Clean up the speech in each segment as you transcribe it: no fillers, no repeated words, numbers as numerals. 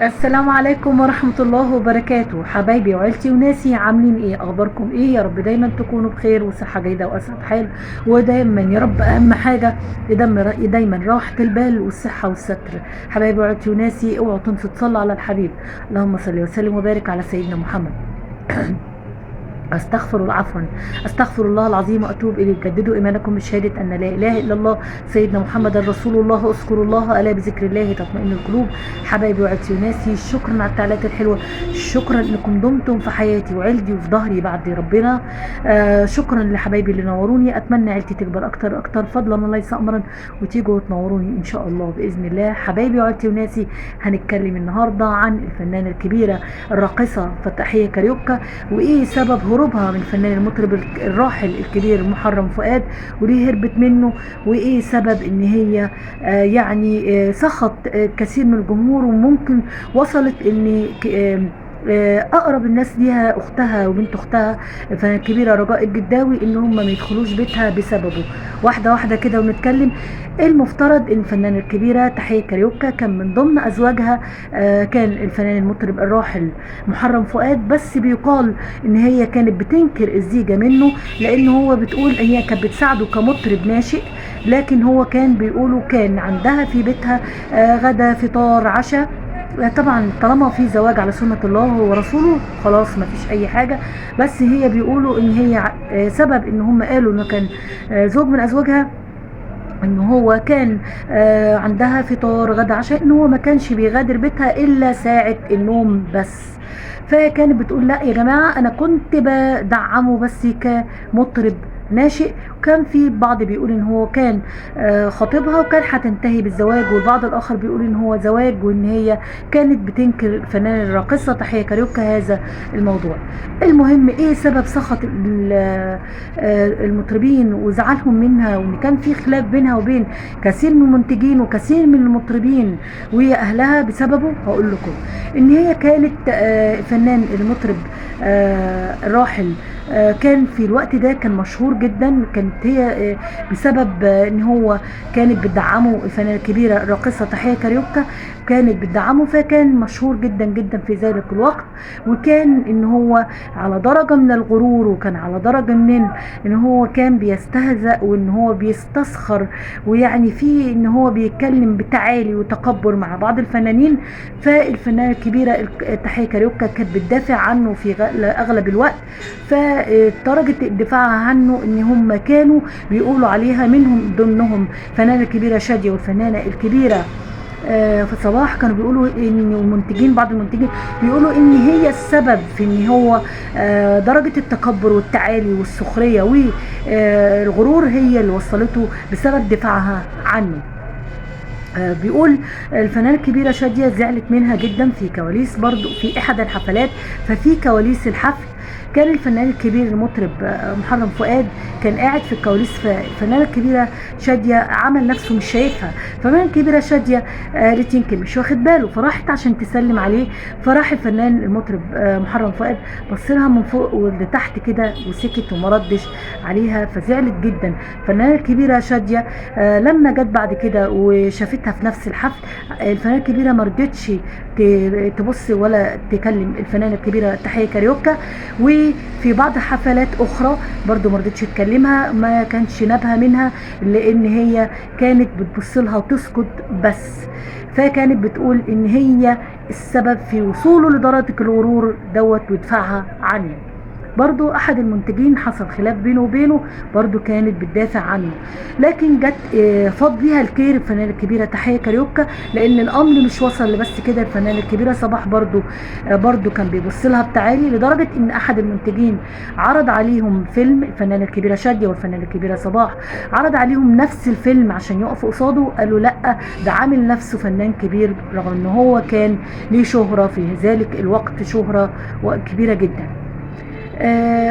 السلام عليكم ورحمة الله وبركاته، حبايبي وعيلتي وناسي، عاملين ايه؟ اخباركم ايه؟ يا رب دايما تكونوا بخير وصحة جيدة واسعد حال، ودايما يا رب اهم حاجة دايما راحة البال والصحة والستر. حبايبي وعيلتي وناسي، اوعوا تنسوا تصلوا على الحبيب. اللهم صل وسلم وبارك على سيدنا محمد. عفوا، استغفر الله العظيم واتوب اليه. جددوا ايمانكم بشهاده ان لا اله الا الله سيدنا محمد رسول الله. اذكروا الله الا بذكر الله تطمئن القلوب. حبايبي وعيلتي وناسي، شكرا على التعليقات الحلوه، شكرا انكم دمتم في حياتي وعيلتي وفي ظهري بعد ربنا. شكرا لحبايبي اللي نوروني. اتمنى عيلتي تكبر اكتر اكتر فضلا وليس امرا، وتيجوا تنوروني ان شاء الله باذن الله. حبايبي وعيلتي وناسي، هنتكلم النهارده عن الفنانه الكبيره الراقصه فتحيه كاريوكا، وايه سبب هروبها من الفنان المطرب الراحل الكبير محرم فؤاد، وليه هربت منه، وايه سبب ان هي سخط كثير من الجمهور، وممكن وصلت ان اقرب الناس ليها اختها وبنت اختها الفنانه الكبيره رجاء الجداوي ان هم ما يدخلوش بيتها بسببه. واحده واحده كده ونتكلم. المفترض ان الفنانه الكبيره تحيه كاريوكا كان من ضمن ازواجها كان الفنان المطرب الراحل محرم فؤاد، بس بيقال ان هي كانت بتنكر الزيجه منه، لان هو بتقول ان هي كانت بتساعده كمطرب ناشئ، لكن هو كان بيقولوا كان عندها في بيتها غدا فطار عشاء. طبعا طالما في زواج على سنة الله ورسوله خلاص ما فيش اي حاجة، بس هي بيقولوا ان هي سبب ان هم قالوا انه كان زوج من ازواجها، ان هو كان عندها فطار غدا عشاء، ان هو ما كانش بيغادر بيتها الا ساعة النوم بس. فكانت بتقول لا يا جماعة، انا كنت بدعمه بس كمطرب ناشئ، وكان في بعض بيقول ان هو كان خطيبها وكان هتنتهي بالزواج، والبعض الاخر بيقول ان هو زواج، وان هي كانت بتنكر الفنانه الراقصه تحيه كاريوكا هذا الموضوع. المهم ايه سبب سخط المطربين وزعلهم منها، وان كان في خلاف بينها وبين كثير من المنتجين وكثير من المطربين واهلها بسببه؟ هقول لكم ان هي كانت فنان المطرب الراحل كان في الوقت ده كان مشهور جدا. كانت هي بسبب ان هو كانت بتدعمه الفنانه الكبيره الراقصه تحيه كاريوكا، كانت بتدعمه، فكان مشهور جدا جدا في ذلك الوقت. وكان ان هو على درجه من الغرور، وكان على درجه من ان هو كان بيستهزأ، وان هو بيستسخر، ويعني في ان هو بيتكلم بتعالي وتكبر مع بعض الفنانين. فالفنانه الكبيره تحيه كاريوكا كانت بتدافع عنه في اغلب الوقت. فدرجه دفاعها عنه ان هم كانوا بيقولوا عليها منهم ضمنهم الفنانه الكبيره شاديه والفنانه الكبيره في صباح، كانوا بيقولوا ان بعض المنتجين بيقولوا ان هي السبب في ان هو درجة التكبر والتعالي والسخرية والغرور هي اللي وصلته بسبب دفاعها عنه. بيقول الفنانة الكبيرة شادية زعلت منها جدا في كواليس برضو في احد الحفلات. ففي كواليس الحفل كان الفنان الكبير المطرب محرم فؤاد كان قاعد في الكواليس، فالفنانه الكبيره شاديه عمل نفسه مش شايفها. فالفنانه الكبيره شاديه قالت يمكن مش واخد باله، فراحت عشان تسلم عليه. فراح الفنان المطرب محرم فؤاد بص لها من فوق ولتحت كده وسكت وما ردش عليها، فزعلت جدا. الفنانه الكبيره شاديه لما جت بعد كده وشافتها في نفس الحفل، الفنانه الكبيره ما رضتش تبص ولا تكلم الفنانه الكبيره تحيه كاريوكا. وفي بعض حفلات اخرى برضو ما رضتش تكلمها، ما كانش نابها منها، لان هي كانت بتبص لها وتسكت بس. فكانت بتقول ان هي السبب في وصوله لدرجه الغرور دوت ودفاعها عنه. برضو احد المنتجين حصل خلاف بينه وبينه، برضو كانت بتدافع عنه، لكن جت فاض ليها الكير الفنانه الكبيره تحيه كاريوكا، لان الامر مش وصل لبس كده. الفنانه الكبيره صباح برضو كان بيبص لها بتعالي، لدرجه ان احد المنتجين عرض عليهم فيلم. الفنانه الكبيره شاديه والفنانه الكبيره صباح عرض عليهم نفس الفيلم عشان يقفوا قصاده، قالوا لا، ده عامل نفسه فنان كبير، رغم ان هو كان ليه شهره في ذلك الوقت، شهره كبيره جدا.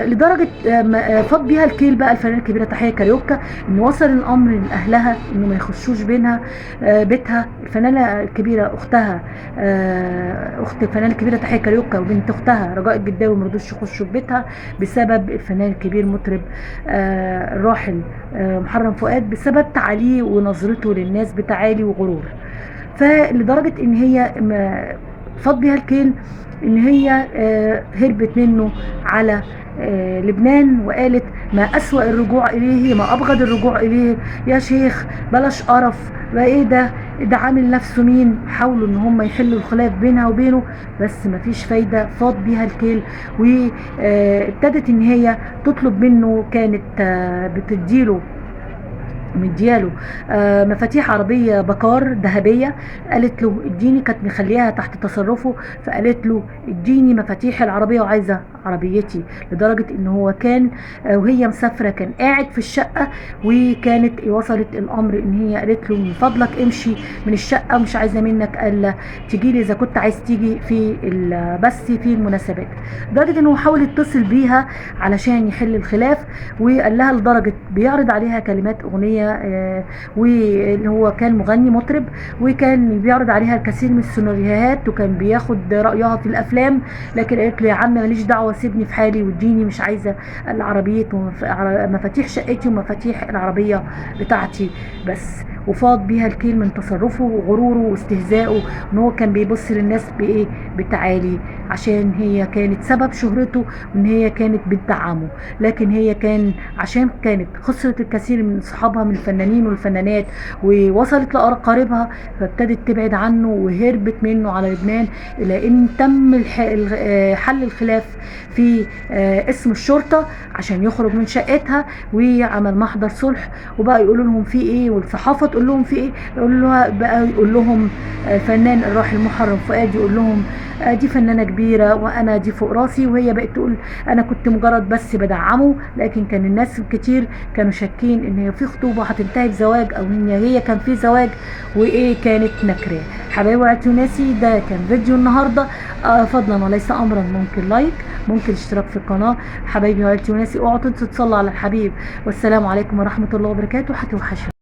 لدرجه فاض بيها الكيل بقى الفنانه الكبيره تحيه كاريوكا، ان وصل الامر لاهلها انه ما يخشوش بينها بيتها. الفنانه الكبيره اختها اخت الفنانه الكبيره تحيه كاريوكا وبنت اختها رجاء الجداوي ما رضوش يخشوا في بيتها بسبب الفنان الكبير مطرب الراحل محرم فؤاد، بسبب تعاليه ونظرته للناس بتعالي وغرور. فلدرجه ان هي فاض بيها الكيل ان هي هربت منه على لبنان، وقالت ما أسوأ الرجوع إليه، ما أبغض الرجوع إليه يا شيخ، بلاش قرف بقى، إيه ده عامل نفسه مين. حاولوا إن هم يحلوا الخلاف بينها وبينه بس مفيش فايدة، فاض بيها الكيل. وابتدت إن هي تطلب منه، كانت بتديله مدياله مفاتيح عربية بكار ذهبية. قالت له اديني، كانت مخليها تحت تصرفه، فقالت له اديني مفاتيح العربية وعايزة عربيتي. لدرجة ان هو كان وهي مسافرة كان قاعد في الشقة، وكانت وصلت الامر ان هي قالت له من فضلك امشي من الشقة، مش عايزة منك الا تجيلي اذا كنت عايز تيجي في بس في المناسبات. لدرجة انه حاول يتصل بيها علشان يحل الخلاف، وقال لها لدرجة بيعرض عليها كلمات اغنية، واللي هو كان مغني مطرب، وكان بيعرض عليها الكثير من السيناريوهات، وكان بياخد رأيها في الافلام. لكن قالت له يا عم ماليش دعوة، سيبني في حالي واديني، مش عايزة العربية مفاتيح شقتي ومفاتيح العربية بتاعتي بس. وفاض بيها الكيل من تصرفه وغروره واستهزائه، ان هو كان بيبص للناس بايه، بالتعالي، عشان هي كانت سبب شهرته وان هي كانت بتدعمه. لكن هي كان عشان كانت خسرت الكثير من صحابها من الفنانين والفنانات ووصلت لأقاربها، فابتدت تبعد عنه وهربت منه على لبنان، الى ان تم حل الخلاف في اسم الشرطة عشان يخرج من شقتها، وعمل محضر صلح. وبقى يقولوا لهم في ايه، والصحافة تقول لهم في ايه، يقول لهم الفنان الراحل محرم فؤاد يقول لهم دي فنانة كبيرة وانا دي فوق راسي، وهي بقت تقول انا كنت مجرد بس بدعمه. لكن كان الناس كتير كانوا شاكين ان هي في خطوبة هتنتهي بزواج، او ان هي كان في زواج وايه كانت نكرة. حبايبي وعيلتي وناسي، ده كان فيديو النهاردة، فضلا وليس امرا، ممكن لايك، ممكن اشتراك في القناة. حبايبي وعيلتي وناسي، اوعوا تنسوا تصلوا على الحبيب، والسلام عليكم ورحمة الله وبركاته. هتوحشوني.